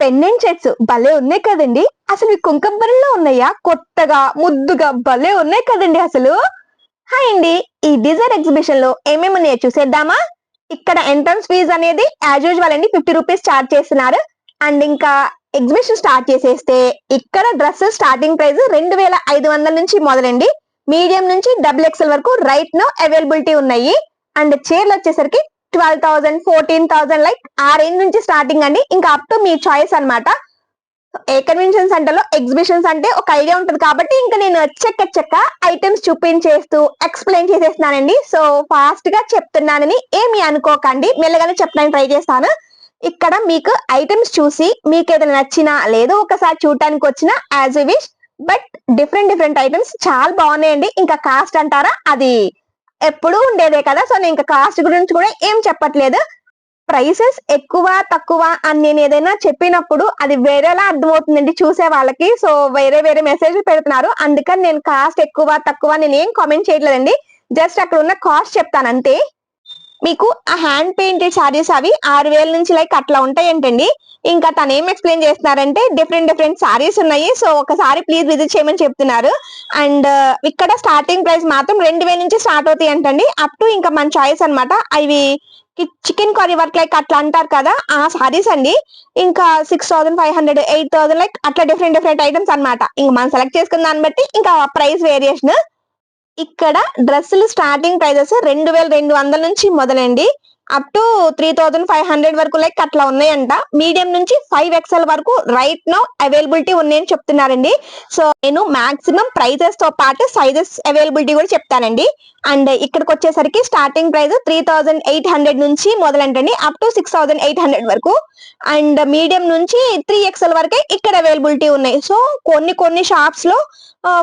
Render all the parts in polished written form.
Pendant sets భలే ఉన్నాయి కదండి. అసలు ఈ కుంకుమ బరుల్లో ఉన్నాయా? కొత్తగా ముద్దుగా భలే ఉన్నాయి కదండి అసలు. హాయ్ అండి, ఈ డిజైన్ ఎగ్జిబిషన్ లో ఏమేమి ఉన్నాయో చూసేద్దామా. ఇక్కడ ఎంట్రన్స్ ఫీజ్ అనేది యాజ్ యూజువల్ అండి 50 రూపీస్ చార్జ్ చేస్తున్నారు. అండ్ ఇంకా ఎగ్జిబిషన్ స్టార్ట్ చేసేస్తే ఇక్కడ డ్రెస్ స్టార్టింగ్ ప్రైస్ 2500 నుంచి మొదలండి. మీడియం నుంచి XXL వరకు రైట్ నో అవైలబిలిటీ ఉన్నాయి. అండ్ చీరలు వచ్చేసరికి 12,000 14,000 లైక్ ఆ రేంజ్ నుంచి స్టార్టింగ్ అండి. ఇంకా అప్ టు మీ చాయిస్ అన్నమాట. ఏ కన్వెన్షన్ సెంటర్ లో ఎగ్జిబిషన్స్ అంటే ఒక ఐడియా ఉంటుంది కాబట్టి ఇంకా నేను చెక్క ఐటమ్స్ చూపించేస్తూ ఎక్స్ప్లెయిన్ చేసేస్తున్నానండి. సో ఫాస్ట్ గా చెప్తున్నానని ఏమి అనుకోకండి, మెల్లగానే చెప్పడానికి ట్రై చేస్తాను. ఇక్కడ మీకు ఐటమ్స్ చూసి మీకు ఏదైనా నచ్చినా లేదో ఒకసారి చూడటానికి వచ్చినా as a wish. But different items చాలా బాగున్నాయండి. ఇంకా కాస్ట్ అంటారా, అది ఎప్పుడు ఉండేదే కదా. సో నేను ఇంకా కాస్ట్ గురించి కూడా ఏం చెప్పట్లేదు. ప్రైసెస్ ఎక్కువ తక్కువ అని నేను ఏదైనా చెప్పినప్పుడు అది వేరేలా అర్థమవుతుందండి చూసే వాళ్ళకి. సో వేరే మెసేజ్ పెడుతున్నారు, అందుకని నేను కాస్ట్ ఎక్కువ తక్కువ నేను ఏం కామెంట్ చేయట్లేదండి. జస్ట్ అక్కడ ఉన్న కాస్ట్ చెప్తాను అంతే. మీకు ఆ హ్యాండ్ పెయింటెడ్ సారీస్ అవి 6,000 నుంచి లైక్ అట్లా ఉంటాయంటండి. ఇంకా తను ఏం ఎక్స్ప్లెయిన్ చేస్తున్నారంటే డిఫరెంట్ సారీస్ ఉన్నాయి, సో ఒకసారి ప్లీజ్ విజిట్ చేయమని చెప్తున్నారు. అండ్ ఇక్కడ స్టార్టింగ్ ప్రైస్ మాత్రం 2,000 నుంచి స్టార్ట్ అవుతాయి అంటండి. అప్ టు ఇంకా మన చాయిస్ అనమాట. అవి చికెన్ కర్రీ వర్క్ లైక్ అట్లా అంటారు కదా, ఆ సారీస్ అండి. ఇంకా 6,500 8,000 లైక్ అట్లా డిఫరెంట్ ఐటమ్స్ అనమాట. ఇంకా మనం సెలెక్ట్ చేసుకున్న దాన్ని బట్టి ఇంకా ప్రైస్ వేరియేషన్. ఇక్కడ డ్రెస్సులు స్టార్టింగ్ ప్రైజెస్ 2,200 నుంచి మొదలండి. అప్ టు 3,500 వరకు లైక్ అట్లా ఉన్నాయంట. మీడియం నుంచి 5XL వరకు రైట్ నో అవైలబిలిటీ ఉన్నాయని చెప్తున్నారండి. సో నేను మాక్సిమం ప్రైజెస్ తో పాటు సైజెస్ అవైలబిలిటీ కూడా చెప్తానండి. అండ్ ఇక్కడికి వచ్చేసరికి స్టార్టింగ్ ప్రైస్ 3,800 నుంచి మొదలంటండి, అప్ టు 6,800 వరకు. అండ్ మీడియం నుంచి 3XL వరకే ఇక్కడ అవైలబిలిటీ ఉన్నాయి. సో కొన్ని షాప్స్ లో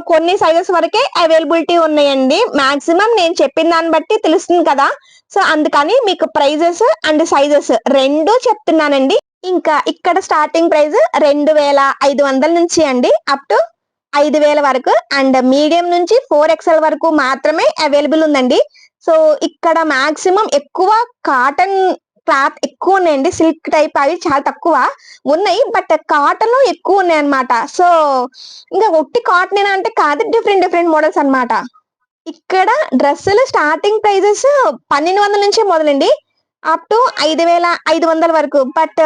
కొన్ని సైజెస్ వరకే అవైలబిలిటీ ఉన్నాయండి. మాక్సిమం నేను చెప్పిన దాన్ని బట్టి తెలుస్తుంది కదా, సో అందుకని మీకు ప్రైజెస్ అండ్ సైజెస్ రెండు చెప్తున్నానండి. ఇంకా ఇక్కడ స్టార్టింగ్ ప్రైస్ 2,500 నుంచి అండి అప్ టు 5,000 వరకు. అండ్ మీడియం నుంచి 4XL వరకు మాత్రమే అవైలబుల్ ఉందండి. సో ఇక్కడ మాక్సిమం ఎక్కువ కాటన్ క్లాత్ ఎక్కువ ఉన్నాయండి. సిల్క్ టైప్ అవి చాలా తక్కువ ఉన్నాయి, బట్ కాటన్ ఎక్కువ ఉన్నాయి అనమాట. సో ఇంకా ఒట్టి కాటన్ అంటే కాదు, డిఫరెంట్ మోడల్స్ అనమాట. ఇక్కడ డ్రెస్సులు స్టార్టింగ్ ప్రైజెస్ 1,200 నుంచి మొదలండి, అప్ టు 5,500 వరకు. But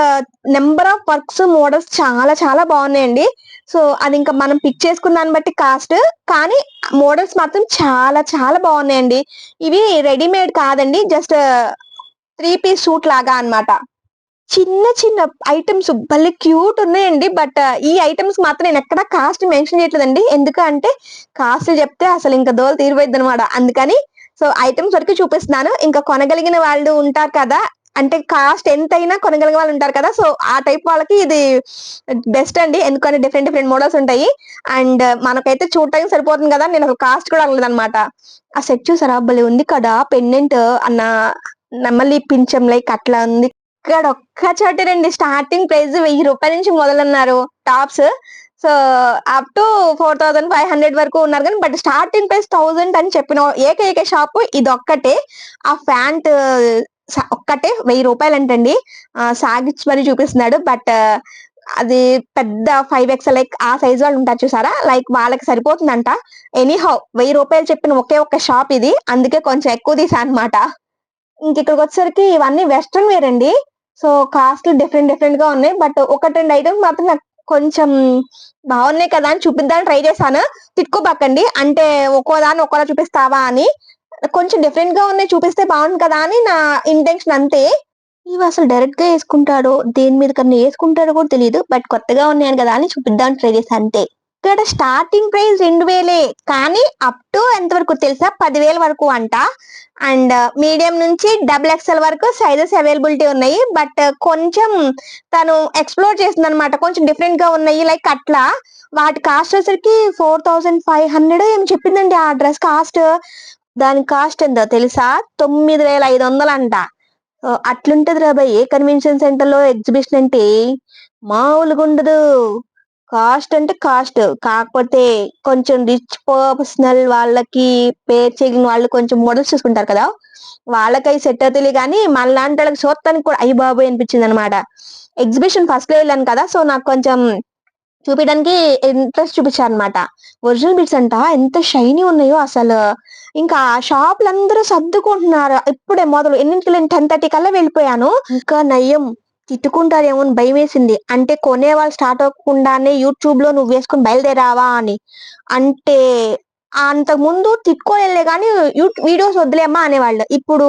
number of works models చాలా బాగున్నాయండి. సో అది ఇంకా మనం పిక్ చేసుకున్న దాన్ని బట్టి కాస్ట్, కానీ మోడల్స్ మాత్రం చాలా బాగున్నాయండి. ఇవి రెడీమేడ్ కాదండి, జస్ట్ 3 పీస్ సూట్ లాగా అన్నమాట. చిన్న ఐటమ్స్ భలే క్యూట్ ఉన్నాయండి. బట్ ఈ ఐటమ్స్ మాత్రం నేను ఎక్కడ కాస్ట్ మెన్షన్ చేయట్లేదండి, ఎందుకంటే కాస్ట్ చెప్తే అసలు ఇంకా దోలు తీరిపోయింది అనమాట. అందుకని సో ఐటమ్స్ వరకు చూపిస్తున్నాను. ఇంకా కొనగలిగిన వాళ్ళు ఉంటారు కదా, అంటే కాస్ట్ ఎంతైనా కొనగలిగిన వాళ్ళు ఉంటారు కదా, సో ఆ టైప్ వాళ్ళకి ఇది బెస్ట్ అండి. ఎందుకంటే డిఫరెంట్ మోడల్స్ ఉంటాయి. అండ్ మనకైతే చూడటానికి సరిపోతుంది కదా, నేను అసలు కాస్ట్ కూడా అడగలేదు అనమాట. ఆ సెట్ చూసారా, భలే ఉంది కదా, పెండెంట్ అన్న నెమలి పింఛం లైక్ అట్లా ఉంది. ఇక్కడ ఒక్క చోటేనండి స్టార్టింగ్ ప్రైస్ 1,000 రూపాయల నుంచి మొదలన్నారు టాప్స్. సో అప్ టు 4,500 వరకు ఉన్నారు కానీ, బట్ స్టార్టింగ్ ప్రైస్ 1,000 అని చెప్పిన ఏకైక షాప్ ఇది ఒక్కటే. ఆ ప్యాంట్ ఒక్కటే 1,000 రూపాయలు అంటండి. సాగిచ్చి మరి చూపిస్తున్నాడు, బట్ అది పెద్ద 5XL లైక్ ఆ సైజ్ వాళ్ళు ఉంటారు చూసారా, లైక్ వాళ్ళకి సరిపోతుందంట. ఎనీహౌ 1,000 రూపాయలు చెప్పిన ఒక్క షాప్ ఇది, అందుకే కొంచెం ఎక్కువ తీసా అనమాట. ఇంక ఇక్కడికి వచ్చేసరికి ఇవన్నీ వెస్ట్రన్ వేర్ అండి. సో కాస్ట్ డిఫరెంట్ గా ఉన్నాయి, బట్ 1-2 ఐటమ్స్ మాత్రం నాకు కొంచెం బాగున్నాయి కదా అని చూపిద్దామని ట్రై చేశాను. తిట్టుకోబాకండి, అంటే ఒక్కోదాన్ని ఒక్కోలా చూపిస్తావా అని. కొంచెం డిఫరెంట్ గా ఉన్నాయి, చూపిస్తే బాగుంది కదా అని నా ఇంటెన్షన్ అంతే. ఇవి అసలు డైరెక్ట్ గా వేసుకుంటాడో దేని మీద కన్నా వేసుకుంటాడో కూడా తెలియదు, బట్ కొత్తగా ఉన్నాయని కదా అని చూపిద్దామని ట్రై చేశాను అంతే. ఇక్కడ స్టార్టింగ్ ప్రైస్ 2,000, కానీ అప్ టు ఎంత వరకు తెలుసా, 10,000 వరకు అంట. అండ్ మీడియం నుంచి XXL వరకు సైజెస్ అవైలబిలిటీ ఉన్నాయి. బట్ కొంచెం తను ఎక్స్ప్లోర్ చేసింది అనమాట, కొంచెం డిఫరెంట్ గా ఉన్నాయి లైక్ అట్లా. వాటి కాస్ట్ వచ్చేసరికి 4,500 ఏమి చెప్పిందండి ఆ డ్రెస్ కాస్ట్. దాని కాస్ట్ ఎంతో తెలుసా, 9,500 అంట. అట్లుంటది రాబాయ్ ఏ కన్వెన్షన్ సెంటర్ లో ఎగ్జిబిషన్ అంటే, మామూలుగా ఉండదు. కాస్ట్ అంటే కాస్ట్. కాకపోతే కొంచెం రిచ్ పర్సనల్ వాళ్ళకి పే చేయని వాళ్ళు కొంచెం మోడల్స్ చూసుకుంటారు కదా! వాళ్ళకయి సెట్ అవుతాయిలే గానీ, మనలాంటోళ్ళకి చూత్తానికి కూడా అయ్య బాబోయ్! అనిపించిందనమాట. ఎగ్జిబిషన్ ఫస్ట్‌లో ఎళ్ళాను కదా! సో, నాకు కొంచెం చూపియడానికి ఇంట్రెస్ట్ చూపిచ్చారనమాట. ఒరిజినల్ బీడ్స్ అంట ఎంత షైనీ ఉన్నాయో అసలు. ఇంకా షాపులందరూ సర్దుకుంటున్నారు. ఇప్పుడే మొదలు ఎన్నింటికెళ్ళాను 10:30 కల్లా వెళ్ళిపోయాను. ఇంకా నయ్యం తిట్టుకుంటారేమో అని భయమేసింది. అంటే కొనేవాళ్ళు స్టార్ట్ అవ్వకుండానే యూట్యూబ్‌లో నువ్వేసుకొని బయలుదేరావా అని. అంటే అంతకుముందు తిట్టుకోలేదులే గానీ వీడియోస్ వద్దులే అమ్మా అనేవాళ్ళు. ఇప్పుడు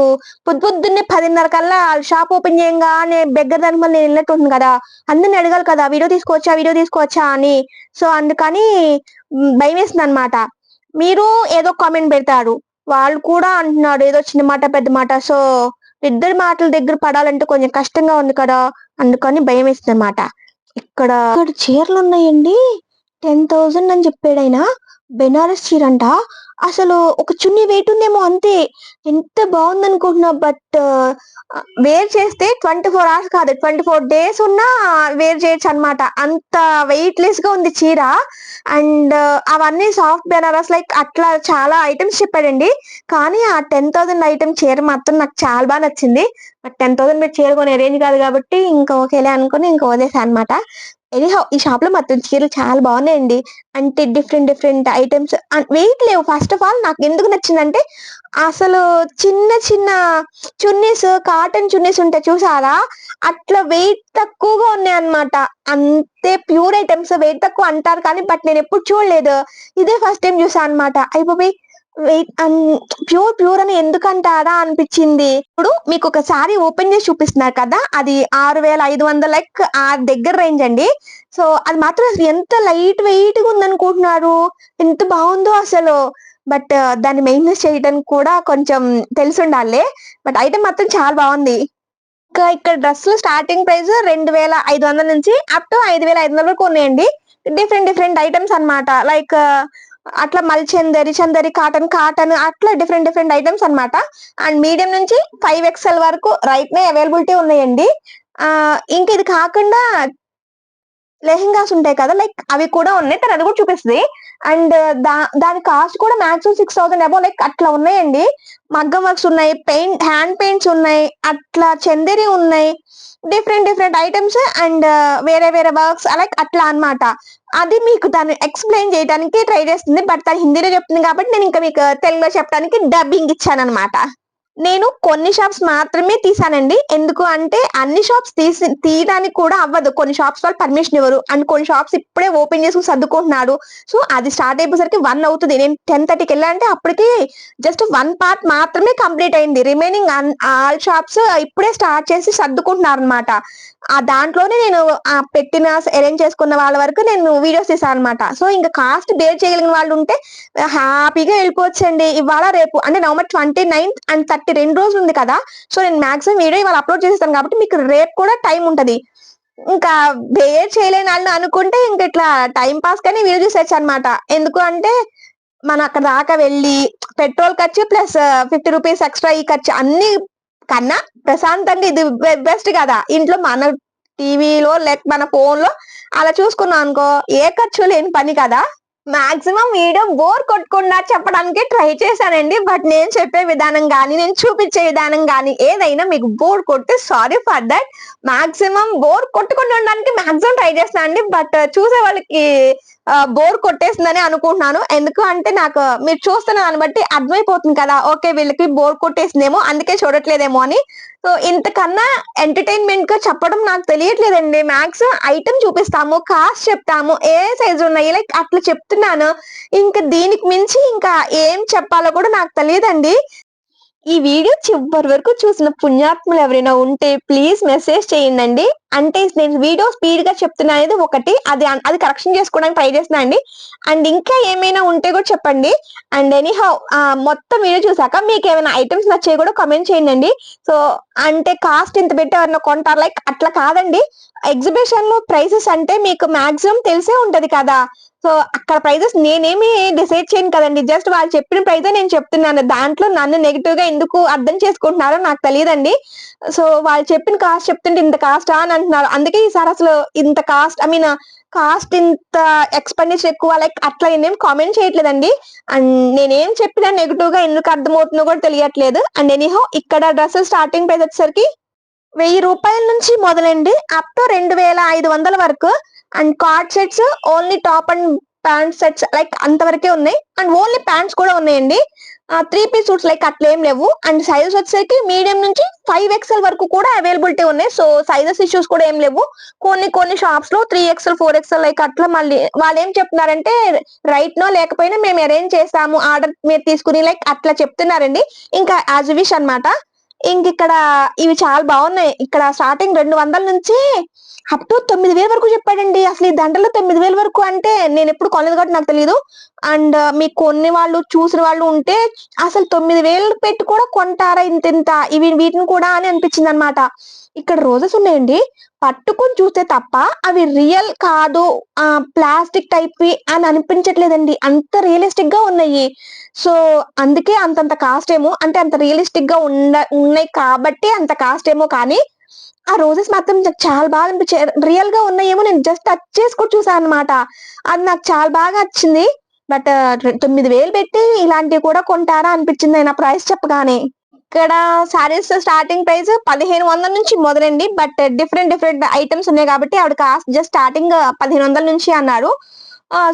పొద్దున్నే 10:30 కల్లా షాప్ ఓపెన్ చేయంగానే బెగ్గర దానిమల్ల నేను ఎళ్ళినట్టు ఉంటుంది కదా! అందరిని అడగాలి కదా! వీడియో తీసుకోవచ్చా అని. సో, అందుకని భయమేసిందనమాట. మీరు ఏదో కామెంట్ పెడతారు. వాళ్ళు కూడా అంటున్నారు ఏదో చిన్న మాట, పెద్ద మాట. సో, ఇద్దరి మాటల దగ్గర పడాలంటే కొంచెం కష్టంగా ఉంది కదా! అందుకని భయమేసిందనమాట. ఇక్కడ చీరలున్నాయండి. 10,000 అని చెప్పాడాయన. బెనారస్ చీరంట. అసలు ఒక చున్నీ వెయిట్ ఉందేమో అంతే. ఎంత బావుందనుకుంటున్నా. బట్ వేర్ చేస్తే 24 అవర్స్ కాదు 24 డేస్ ఉన్నా వేర్ చేయొచ్చనమాట. అంత వెయిట్‌లెస్‌గా ఉంది చీర. అండ్ అవన్నీ సాఫ్ట్ బెనారస్ లైక్ అట్లా చాలా ఐటెమ్స్ చెప్పాడండి. కానీ ఆ 10,000 ఐటెమ్ చీర మాత్రం నాకు చాలా బా నచ్చింది. బట్ 10,000 పెట్టి చీర కొనే రేంజ్ కాదు కాబట్టి ఇంకా ఓకేలే అనుకోని ఇంక వదిలేసా అనమాట. ఎనీహౌ ఈ షాప్‌లో మాత్రం చీరలు చాలా బావున్నాయండి. అంటే డిఫరెంట్ ఐటెమ్స్ వెయిట్ లేవు. ఫస్ట్ ఆఫ్ ఆల్ నాకెందుకు నచ్చిందంటే, అసలు చిన్న చిన్న చున్నీస్ కాటన్ చున్నీస్ ఉంటాయి చూసారా? అట్లా వెయిట్ తక్కువగా ఉన్నాయన్నమాట. అంతే ప్యూర్ ఐటెమ్స్ వెయిట్ తక్కువ అంటారు కానీ బట్ నేనెప్పుడు చూడలేదు. ఇదే ఫస్ట్ టైమ్ చూసా అన్నమాట. అయ్య బాబోయ్! వెయిట్ ప్యూర్ అని ఎందుకంటారా అనిపిచ్చింది. ఇప్పుడు మీకొక సారీ ఓపెన్ చేసి చూపిస్తున్నారు కదా! అది 6,500 లైక్ ఆ దగ్గర రేంజ్ అండి. సో, అది మాత్రం అసలు ఎంత లైట్ వెయిట్‌గా ఉందనుకుంటున్నారు. ఎంత బావుందో అసలు. బట్ దాన్ని మెయింటెనెన్స్ చేయడానికి కూడా కొంచెం తెలిసుండాలిలే. బట్ ఐటెమ్ మాత్రం చాలా బావుంది. ఇంకా ఇక్కడ డ్రెస్‌లు స్టార్టింగ్ ప్రైస్ 2,500 నుంచి అప్ టు 5,500 వరకు ఉన్నాయండి. డిఫరెంట్ ఐటెమ్స్ అన్నమాట. లైక్ అట్లా చందేరి, కాటన్ అట్లా డిఫరెంట్ ఐటెమ్స్ అన్నమాట. అండ్ మీడియం నుంచి 5 ఎక్స్‌ఎల్ వరకు రైట్ నౌ అవైలబిలిటీ ఉన్నాయండి. ఇంక ఇది కాకుండా లెహెంగాస్ ఉంటాయి కదా! లైక్ అవి కూడా ఉన్నాయి. తను అది కూడా చూపిస్తది. అండ్ దాని కాస్ట్ కూడా మాక్సిమం 6,000 అబోవ్ లైక్ అట్లా ఉన్నాయండి. మగ్గం వర్క్స్ ఉన్నాయి. హ్యాండ్ పెయింట్స్ ఉన్నాయి. అట్లా చందేరి ఉన్నాయి. డిఫరెంట్ ఐటెమ్స్ అండ్ వేరే వర్క్స్ లైక్ అట్లా అన్నమాట. అది మీకు దాన్ని ఎక్స్‌ప్లెయిన్ చేయడానికి ట్రై చేస్తుంది. బట్ తను హిందీలో చెప్తుంది కాబట్టి నేను ఇంకా మీకు తెలుగులో చెప్పడానికి డబ్బింగ్ ఇచ్చానన్నమాట. నేను కొన్ని షాప్స్ మాత్రమే తీసానండి. ఎందుకు అంటే అన్ని షాప్స్ తీయడానికి కూడా అవ్వదు. కొన్ని షాప్స్ వాళ్ళు పర్మిషన్ ఇవ్వరు. అండ్ కొన్ని షాప్స్ ఇప్పుడే ఓపెన్ చేసుకొని సర్దుకుంటున్నారు. సో, అది స్టార్ట్ అయిపోయేసరికి 1 అవుతది. నేను 10:30కి ఎళ్ళానంటే అప్పటికి జస్ట్ 1 పార్ట్ మాత్రమే కంప్లీట్ అయింది. రిమైనింగ్ ఆల్ షాప్స్ ఇప్పుడే స్టార్ట్ చేసి సర్దుకుంటున్నారనమాట. దాంట్లోనే నేను పెట్టిన అరేంజ్ చేసుకున్న వాళ్ళ వరకు నేను వీడియోస్ తీసాననమాట. సో, ఇంక కాస్ట్ బేర్ చేయగలిగిన వాళ్ళుంటే హ్యాపీగా వెళ్ళిపోవచ్చండి. ఇవాళ రేపు అంటే నవంబర్ 29థ్ అండ్ 30 2 రోజులు ఉంది కదా! సో, నేను మాక్సిమం వీడియో ఇవాళ అప్‌లోడ్ చేసేస్తాను కాబట్టి మీకు రేపు కూడా టైం ఉంటది. ఇంకా బేర్ చేయలేనాళ్ళు అనుకుంటే ఇంక ఇట్లా టైమ్ పాస్‌కని వీడియో చూసేయొచ్చనమాట. ఎందుకు అంటే మనం అక్కడి దాకా వెళ్ళి పెట్రోల్ ఖర్చు ప్లస్ 50 రూపీస్ ఎక్స్‌ట్రా ఈ ఖర్చు అన్నీ కన్నా ప్రశాంతంగా ఇది బెస్ట్ కదా! ఇంట్లో మన టీవీలో మన ఫోన్‌లో అలా చూసుకున్నాం అనుకో ఏ ఖర్చు లేని పని కదా! మాక్సిమం వీడియో బోర్ కొట్టకుండా చెప్పడానికే ట్రై చేశానండి. బట్ నేను చెప్పే విధానం గాని, నేను చూపించే విధానం గాని ఏదైనా మీకు బోర్ కొడితే sorry for that. Maximum bore కొట్టకుండా ఉండడానికి మాక్సిమం ట్రై చేస్తానండి. బట్ చూసే వాళ్ళకి బోర్ కొట్టేసిందని అనుకుంటున్నాను. ఎందుకు అంటే నాకు మీరు చూస్తున్న దాన్ని బట్టి అర్థమైపోతుంది కదా! ఓకే వీళ్ళకి బోర్ కొట్టేసిందేమో అందుకే చూడట్లేదేమో అని. సో, ఇంతకన్నా ఎంటర్‌టైన్‌మెంట్‌గా చెప్పడం నాకు తెలియట్లేదండి. మాక్సిమం ఐటెమ్ చూపిస్తాము, కాస్ట్ చెప్తాము, ఏ సైజ్ ఉన్నాయి లైక్ అట్లా చెప్తున్నాను. ఇంక దీనికి మించి ఇంకా ఏం చెప్పాలో కూడా నాకు తెలీదండి. ఈ వీడియో చివరి వరకు చూసిన పుణ్యాత్ములు ఎవరైనా ఉంటే ప్లీజ్ మెసేజ్ చేయండండి. అంటే నేను వీడియో స్పీడ్‌గా చెప్తున్నా అనేది ఒకటి. అది కరెక్షన్ చేసుకోవడానికి ట్రై చేస్తున్నా అండి. అండ్ ఇంకా ఏమైనా ఉంటే కూడా చెప్పండి. అండ్ ఎనీహౌ మొత్తం వీడియో చూసాక మీకేమైనా ఐటెమ్స్ నచ్చేవి కూడా కామెంట్ చేయండండి. సో, అంటే కాస్ట్ ఇంత పెట్టి ఎవరైనా కొంటారు లైక్ అట్లా కాదండి. ఎగ్జిబిషన్ లో ప్రైసెస్ అంటే మీకు మాక్సిమం తెలిసే ఉంటది కదా. సో అక్కడ ప్రైజెస్ నేనేమి డిసైడ్ చేయను కదండి, జస్ట్ వాళ్ళు చెప్పిన ప్రైజే నేను చెప్తున్నాను. దాంట్లో నన్ను నెగిటివ్ గా ఎందుకు అర్థం చేసుకుంటున్నారో నాకు తెలియదండి. సో వాళ్ళు చెప్పిన కాస్ట్ చెప్తుంటే ఇంత కాస్టా అని అంటున్నారు. అందుకే ఈసారి అసలు ఇంత కాస్ట్, ఐ మీన్ కాస్ట్ ఇంత ఎక్స్పెండిచర్ ఎక్కువ లైక్ అట్లా నేనేం కామెంట్ చేయట్లేదండి. అండ్ నేనేం చెప్పినా నెగిటివ్ గా ఎందుకు అర్థమవుతుందో కూడా తెలియట్లేదు. అండ్ ఎనీహో ఇక్కడ డ్రెస్సెస్ స్టార్టింగ్ ప్రైస్ వచ్చేసరికి ₹1000 నుంచి మొదలండి అప్ టు 2500 వరకు. And card sets only top and pant sets like అంతవరకే ఉన్నాయి. అండ్ ఓన్లీ ప్యాంట్స్ కూడా ఉన్నాయండి. 3 పీస్ సూట్స్ లైక్ అట్లా ఏం లేవు. అండ్ సైజెస్ వచ్చేసరికి మీడియం నుంచి 5XL వరకు కూడా అవైలబిలిటీ ఉన్నాయి. సో సైజెస్ ఇష్యూస్ కూడా ఏం లేవు. కొన్ని షాప్స్ లో 3XL 4XL లైక్ అట్లా మళ్ళీ వాళ్ళు ఏం చెప్తున్నారంటే రైట్ నో లేకపోయినా మేము అరేంజ్ చేస్తాము ఆర్డర్ మీరు తీసుకుని లైక్ అట్లా చెప్తున్నారండి. ఇంకా యాజ్ విష్ అనమాట. ఇంక ఇక్కడ ఇవి చాలా బాగున్నాయి. ఇక్కడ స్టార్టింగ్ 200 నుంచి అప్ టు 9000 వరకు చెప్పాడండి. అసలు ఈ దండలు 9000 వరకు అంటే నేను ఎప్పుడు కొనలేదు కాబట్టి నాకు తెలియదు. అండ్ మీకు కొన్ని వాళ్ళు చూసిన వాళ్ళు ఉంటే అసలు 9000 పెట్టి కూడా కొంటారా ఇంత వీటిని కూడా అని అనిపించింది అనమాట. ఇక్కడ రోజెస్ ఉన్నాయండి, పట్టుకొని చూస్తే తప్ప అవి రియల్ కాదు, ప్లాస్టిక్ టైప్ అని అనిపించట్లేదండి. అంత రియలిస్టిక్ గా ఉన్నాయి. సో అందుకే అంతంత కాస్ట్ ఏమో, అంటే అంత రియలిస్టిక్ గా ఉన్నాయి కాబట్టి అంత కాస్ట్ ఏమో. కానీ ఆ రోజెస్ మాత్రం నాకు చాలా బాగా అనిపించాయి. రియల్ గా ఉన్నాయేమో, నేను జస్ట్ టచ్ చేసుకొని చూసాను అనమాట. అది నాకు చాలా బాగా నచ్చింది. బట్ 9000 పెట్టి ఇలాంటివి కూడా కొంటారా అనిపించింది నా ప్రైస్ చెప్పగానే. ఇక్కడ సారీస్ స్టార్టింగ్ ప్రైస్ 1500 నుంచి మొదలండి. బట్ డిఫరెంట్ ఐటమ్స్ ఉన్నాయి కాబట్టి ఆవిడ కాస్ట్ జస్ట్ స్టార్టింగ్ 1500 నుంచి అన్నారు.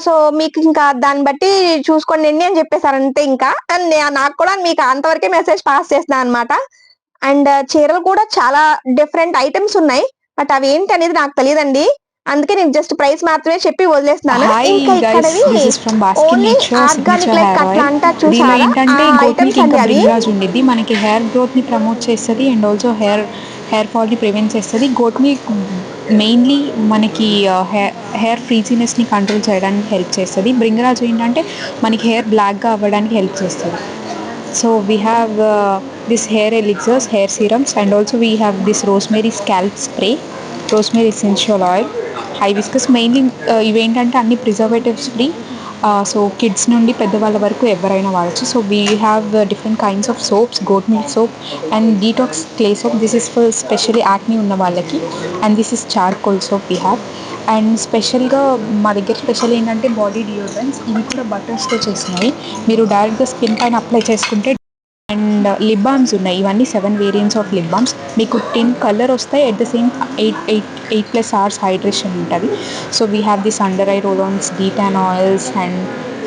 సో మీకు ఇంకా దాన్ని బట్టి చూసుకోండి అని చెప్పేశారు అంతే. ఇంకా నాకు కూడా మీకు అంతవరకే మెసేజ్ పాస్ చేస్తున్నాను అనమాట. అండ్ చీరలు కూడా చాలా డిఫరెంట్ ఐటమ్స్ ఉన్నాయి. బట్ అవి ఏంటి అనేది నాకు తెలియదండి. అందుకే నేను జస్ట్ ప్రైస్ మాత్రమే చెప్పి వదిలేస్తున్నాను. ఇంకా ఇక్కడవి ఓన్లీ ఆర్గానిక్ లైక్ అట్లా అంటారు చూసారా, ఐటమ్స్ అండి అవి. ఉండిద్ది మనకి హెయిర్ గ్రోత్ ని ప్రమోట్ చేస్తుంది అండ్ ఆల్సో హెయిర్ ఫాల్ ని ప్రివెంట్ చేస్తుంది. గోట్ మిల్క్ మెయిన్లీ మనకి హెయిర్ ఫ్రీజీనెస్ ని కంట్రోల్ చేయడానికి హెల్ప్ చేస్తుంది. బ్రింగరాజు ఏంటంటే మనకి హెయిర్ బ్లాక్ గా అవ్వడానికి హెల్ప్ చేస్తుంది. So we have this hair elixirs, hair serums, and also we have this rosemary scalp spray, rosemary essential oil, hibiscus. Mainly ఇవేంటంటే అన్ని ప్రిజర్వేటివ్స్ ఫ్రీ. సో కిడ్స్ నుండి పెద్దవాళ్ళ వరకు ఎవరైనా వాడచ్చు. So we have different kinds of soaps, goat milk soap and detox clay soap. This is for specially acne ఉన్న వాళ్ళకి. And this is charcoal soap we have. And స్పెషల్గా మా దగ్గర స్పెషల్ ఏంటంటే బాడీ డియోడ్రెంట్స్. ఇవి కూడా బటర్స్తో చేసినవి. మీరు డైరెక్ట్గా స్కిన్ పైన అప్లై చేసుకుంటే. అండ్ లిప్ బామ్స్ ఉన్నాయి. ఇవన్నీ 7 వేరియంట్స్ ఆఫ్ లిప్ బామ్స్. మీకు 10 కలర్ వస్తాయి. At the same 8+ hours hydration ఉంటుంది. So we have this under eye roll ons, detan oils. And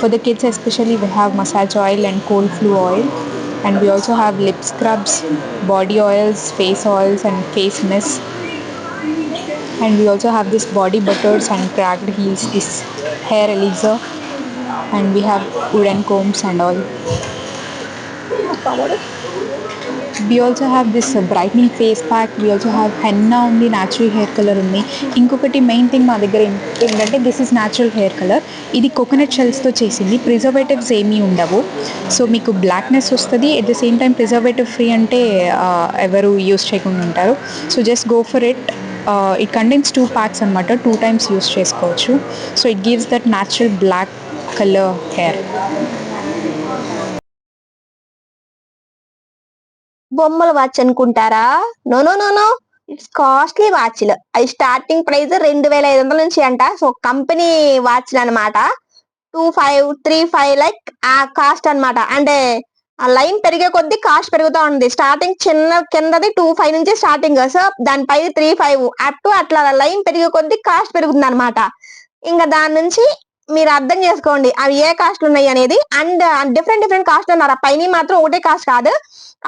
for the kids especially we have massage oil and cold flu oil. And we also have lip scrubs, body oils, face oils and face mist. And we also have this body butters and cracked heels, this hair elixir, and we have wooden combs and all. We also have this brightening face pack. We also have henna only natural hair color ఉంది. ఇంకొకటి main thing మా దగ్గర ఏంటంటే this is natural hair colour. ఇది coconut షెల్స్తో చేసింది. Preservatives ఏమీ ఉండవు. సో మీకు బ్లాక్నెస్ వస్తుంది. At the same time preservative free అంటే ఎవరు యూస్ చేయకుండా ఉంటారు. So just go for it. It contains 2 packs అనమాట. 2 times యూస్ చేసుకోవచ్చు. So it gives that natural black colour hair. బొమ్మల వాచ్ అనుకుంటారా? No no no no, it's costly వాచ్లు. అవి స్టార్టింగ్ ప్రైస్ 2500 నుంచి అంట. సో కంపెనీ వాచ్లు అనమాట. 2535 లైక్ ఆ కాస్ట్ అనమాట. అంటే ఆ లైన్ పెరిగే కొద్దీ కాస్ట్ పెరుగుతూ ఉంది. స్టార్టింగ్ చిన్న కిందది 25 నుంచి స్టార్టింగ్. సో దానిపై 35 అప్ టు అట్లా లైన్ పెరిగే కొద్దీ కాస్ట్ పెరుగుతుంది అనమాట. ఇంకా దాని నుంచి మీరు అర్థం చేసుకోండి అవి ఏ కాస్ట్ ఉన్నాయి అనేది. అండ్ డిఫరెంట్ కాస్ట్ ఉన్నారు. ఆ పైన మాత్రం ఒకటే కాస్ట్ కాదు,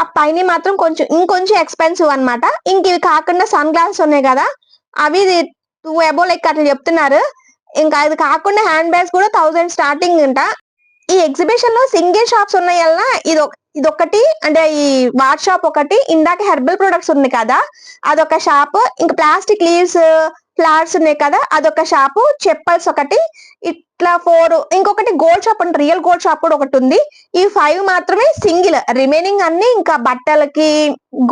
ఆ పైన మాత్రం ఇంకొంచెం ఎక్స్పెన్సివ్ అనమాట. ఇంక ఇవి కాకుండా సన్ గ్లాసెస్ ఉన్నాయి కదా, అవి 2 above లైక్ అట్లా చెప్తున్నారు. ఇంకా ఇది కాకుండా హ్యాండ్ బ్యాగ్స్ కూడా 1000 స్టార్టింగ్ అంట. ఈ ఎగ్జిబిషన్ లో సింగిల్ షాప్స్ ఉన్నాయి వల్ల ఇదొకటి, అంటే ఈ వాచ్ షాప్ ఒకటి, ఇందాక హెర్బల్ ప్రొడక్ట్స్ ఉంది కదా అదొక షాప్. ఇంకా ప్లాస్టిక్ లీవ్స్ ఫ్లవర్స్ ఉన్నాయి కదా, అదొక షాపు, చెప్పల్స్ ఒకటి, ఇట్లా 4, ఇంకొకటి గోల్డ్ షాప్ అంటే రియల్ గోల్డ్ షాప్ కూడా ఒకటి ఉంది. ఈ 5 మాత్రమే సింగిల్, రిమైనింగ్ అన్ని ఇంకా బట్టలకి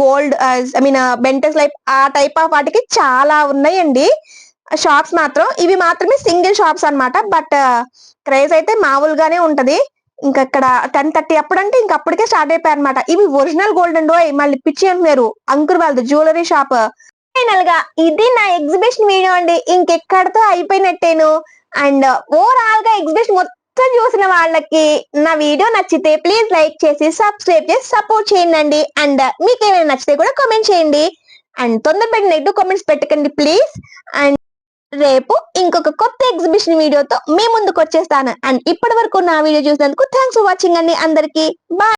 గోల్డ్ ఐ మీన్ బెంటెస్ లైఫ్ ఆ టైప్ ఆఫ్ వాటికి చాలా ఉన్నాయండి షాప్స్ మాత్రం. ఇవి మాత్రమే సింగిల్ షాప్స్ అన్నమాట. బట్ క్రేజ్ అయితే మామూలుగానే ఉంటది. ఇంకా ఇక్కడ 10:30 అప్పుడంటే ఇంక అప్పటికే స్టార్ట్ అయిపోయాయి అనమాట. ఇవి ఒరిజినల్ గోల్డ్ అండి. మళ్ళీ పిచ్చి అంటున్నారు అంకుర్ వాళ్ళది జ్యువెలరీ షాప్. ఫైనల్ గా ఇది నా ఎగ్జిబిషన్ వీడియో అండి. ఇంకెక్కడితో అయిపోయినట్టేను. అండ్ ఓవరాల్ గా ఎగ్జిబిషన్ మొత్తం చూసిన వాళ్ళకి నా వీడియో నచ్చితే ప్లీజ్ లైక్ చేసి సబ్స్క్రైబ్ చేసి సపోర్ట్ చేయండి. అండ్ మీకు ఏమైనా నచ్చితే కూడా కామెంట్ చేయండి. అండ్ తొందరపడి నెగిటివ్ కామెంట్స్ పెట్టకండి ప్లీజ్. అండ్ రేపు ఇంకొక కొత్త ఎగ్జిబిషన్ వీడియోతో మీ ముందుకు వచ్చేస్తాను. అండ్ ఇప్పటి వరకు నా వీడియో చూసినందుకు థ్యాంక్స్ ఫర్ వాచింగ్ అండి. అందరికి బాయ్.